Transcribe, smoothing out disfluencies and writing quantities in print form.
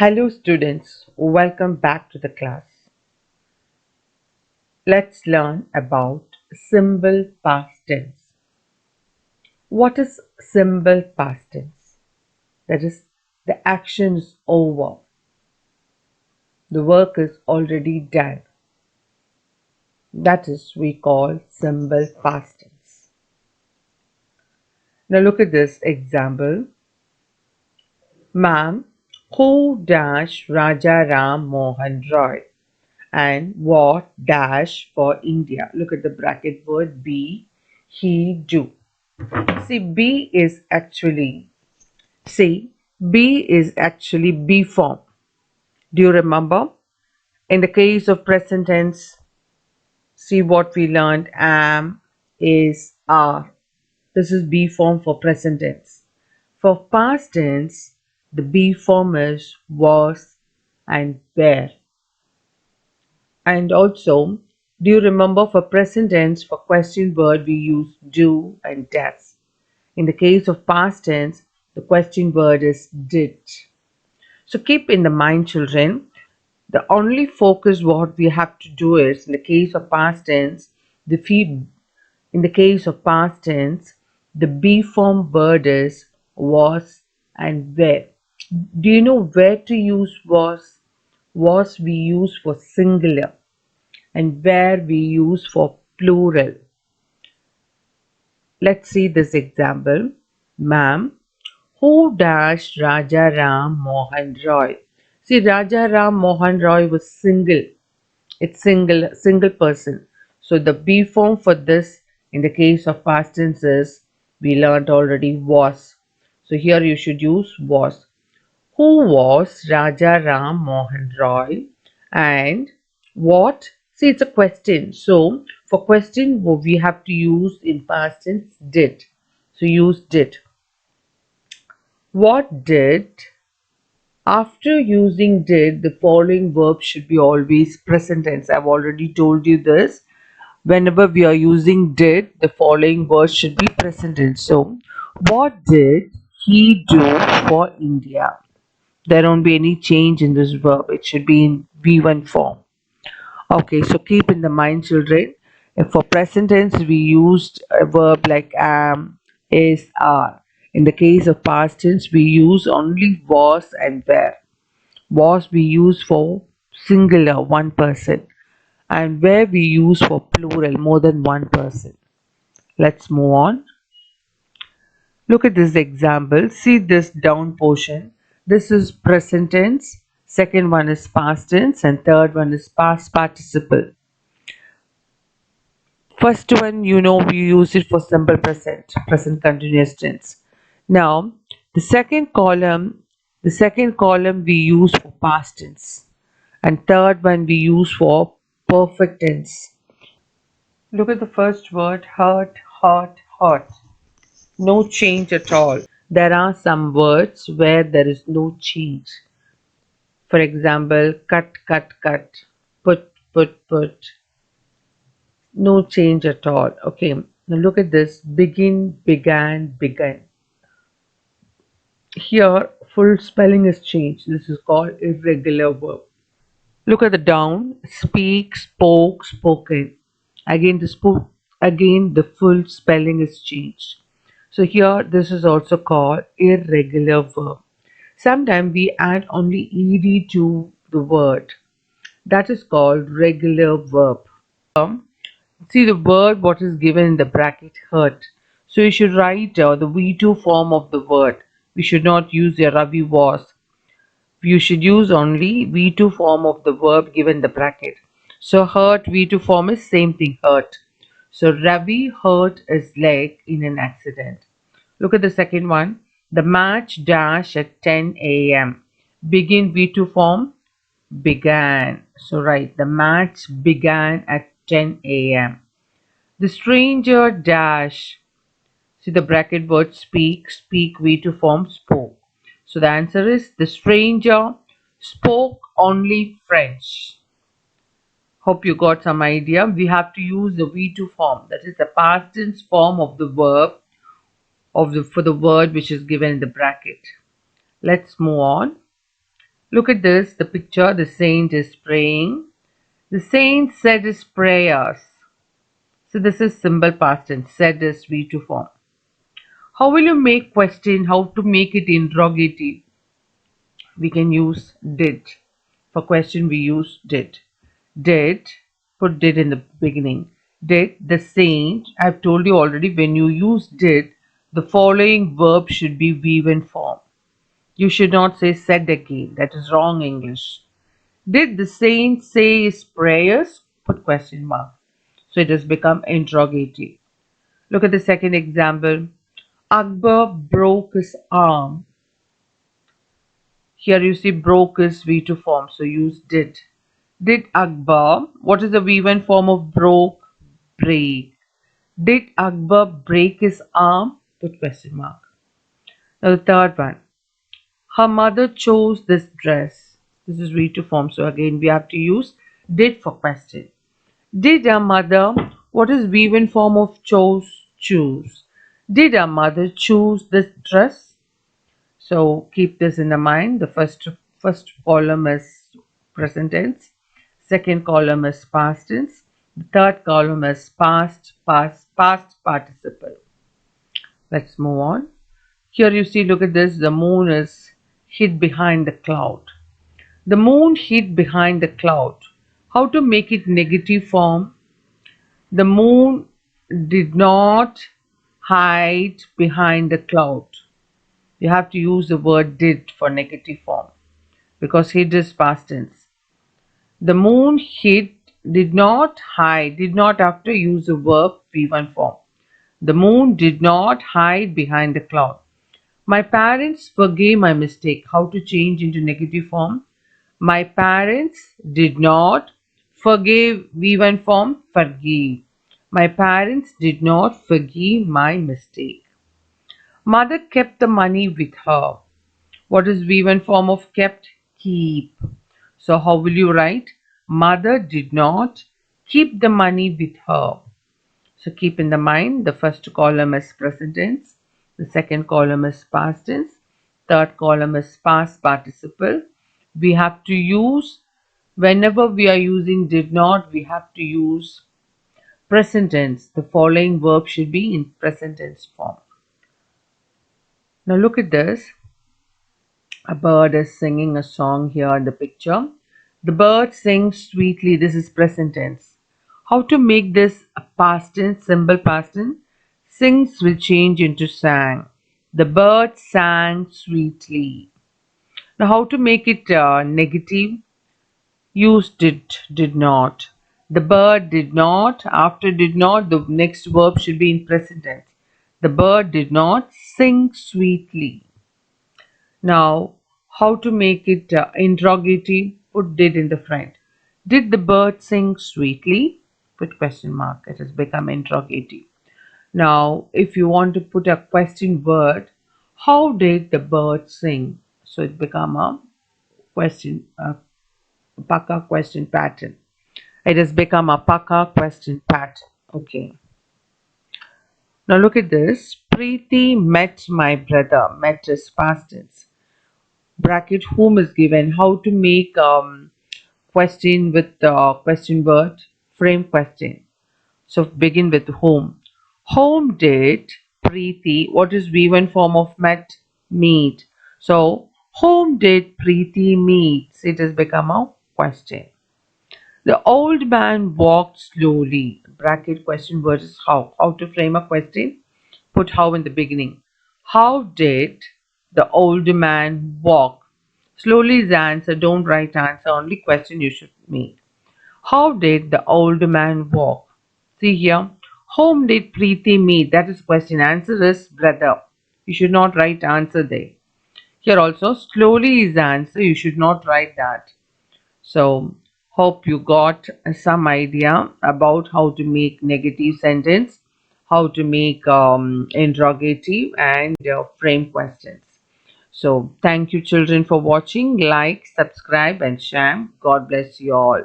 Hello students, welcome back to the class. Let's learn about simple past tense. What is simple past tense? That is, the action is over. The work is already done. That is we call simple past tense. Now look at this example. Ma'am, who dash Raja Ram Mohan Roy? And what dash for India? Look at the bracket word be, he, do. See, B is actually B form. Do you remember? In the case of present tense, see what we learned, am, is, are. This is B form for present tense. For past tense, the B form is was and were. And also, do you remember for present tense, for question word, we use do and does. In the case of past tense, the question word is did. So keep in the mind, children, the only focus what we have to do is in the case of past tense, in the case of past tense, the be form word is was and were. Do you know where to use was? Was we use for singular and where we use for plural. Let's see this example. Ma'am, who dashed Raja Ram Mohan Roy? See, Raja Ram Mohan Roy was single. It's single person. So the be form for this in the case of past tense is we learnt already was. So here you should use was. Who was Raja Ram Mohan Roy and what? See, it's a question. So for question we have to use in past tense did. So use did. What did? After using did, the following verb should be always present tense. I've already told you this. Whenever we are using did, the following word should be present tense. So, what did he do for India? There won't be any change in this verb. It should be in V1 form. Okay, so keep in the mind, children. If for present tense, we used a verb like am, is, are. In the case of past tense, we use only was and were. Was we use for singular, one person, and where we use for plural, more than one person. Let's move on. Look at this example. See this down portion. This is present tense, second one is past tense, and third one is past participle. First one, we use it for simple present continuous tense. Now, the second column we use for past tense, and third one we use for perfect tense. Look at the first word, hurt, hurt, hurt. No change at all. There are some words where there is no change. For example, cut, cut, cut, put, put, put. No change at all. Okay, now look at this. Begin, began, began. Here, full spelling is changed. This is called irregular verb. Look at the down. Speak, spoke, spoken. Again, the full spelling is changed. So here, this is also called irregular verb. Sometimes we add only ed to the word. That is called regular verb. See the word what is given in the bracket hurt. So you should write the V2 form of the word. We should not use the Ravi was. You should use only V2 form of the verb given in the bracket. So hurt V2 form is same thing hurt. So Ravi hurt his leg in an accident. Look at the second one. The match dash at 10 a.m. Begin V2 form began. So right, the match began at 10 a.m. The stranger dash. See the bracket word speak. Speak V2 form spoke. So the answer is the stranger spoke only French. Hope you got some idea. We have to use the V2 form. That is the past tense form of the verb for the word which is given in the bracket. Let's move on. Look at this, the picture. The saint is praying. The saint said his prayers. So this is simple past tense. Said is V2 form. How will you make question? How to make it interrogative? We can use did. For question we use did. Did, put did in the beginning. Did the saint, I've told you already, when you use did, the following verb should be V1 form. You should not say said again. That is wrong English. Did the saint say his prayers? Put question mark. So it has become interrogative. Look at the second example. Akbar broke his arm. Here you see broke is V2 form, so use did. Did Akbar, what is the V1 form of broke? Break. Did Akbar break his arm? Put question mark. Now the third one. Her mother chose this dress. This is V2 form, so again we have to use did for question. Did her mother, what is V1 form of chose? Choose. Did her mother choose this dress? So keep this in the mind. The first column is present tense. Second column is past tense. The third column is past participle. Let's move on. Here you see, look at this. The moon is hid behind the cloud. The moon hid behind the cloud. How to make it negative form? The moon did not hide behind the cloud. You have to use the word did for negative form because hid is past tense. The moon hid, did not hide, did not have to use the verb V1 form. The moon did not hide behind the cloud. My parents forgave my mistake. How to change into negative form? My parents did not forgive V1 form forgive. My parents did not forgive my mistake. Mother kept the money with her. What is V1 form of kept? Keep. So how will you write? Mother did not keep the money with her. So keep in the mind the first column is present tense, the second column is past tense, third column is past participle. We have to use, whenever we are using did not, we have to use present tense. The following verb should be in present tense form. Now look at this. A bird is singing a song here in the picture. The bird sings sweetly. This is present tense. How to make this a past tense, simple past tense? Sings will change into sang. The bird sang sweetly. Now how to make it negative? Use did not. The bird did not. After did not, the next verb should be in present tense. The bird did not sing sweetly. Now, how to make it interrogative? Put did in the front. Did the bird sing sweetly? Put question mark. It has become interrogative. Now, if you want to put a question word, how did the bird sing? So it become a question, a paka question pattern. It has become a paka question pattern. Okay. Now look at this. Preeti met my brother. Met is past tense. Bracket whom is given. How to make question with question word? Frame question. So begin with whom. Whom did Preeti, what is V1 form of met? Meet. So whom did Preeti meet? It has become a question. The old man walked slowly. Bracket question word is how. How to frame a question? Put how in the beginning. How did the old man walk? Slowly is the answer. Don't write answer. Only question you should make. How did the old man walk? See here. Whom did Preeti meet? That is question. Answer is brother. You should not write answer there. Here also slowly is the answer. You should not write that. So hope you got some idea about how to make negative sentence, how to make interrogative and frame questions. So thank you children for watching. Like, subscribe and share. God bless you all.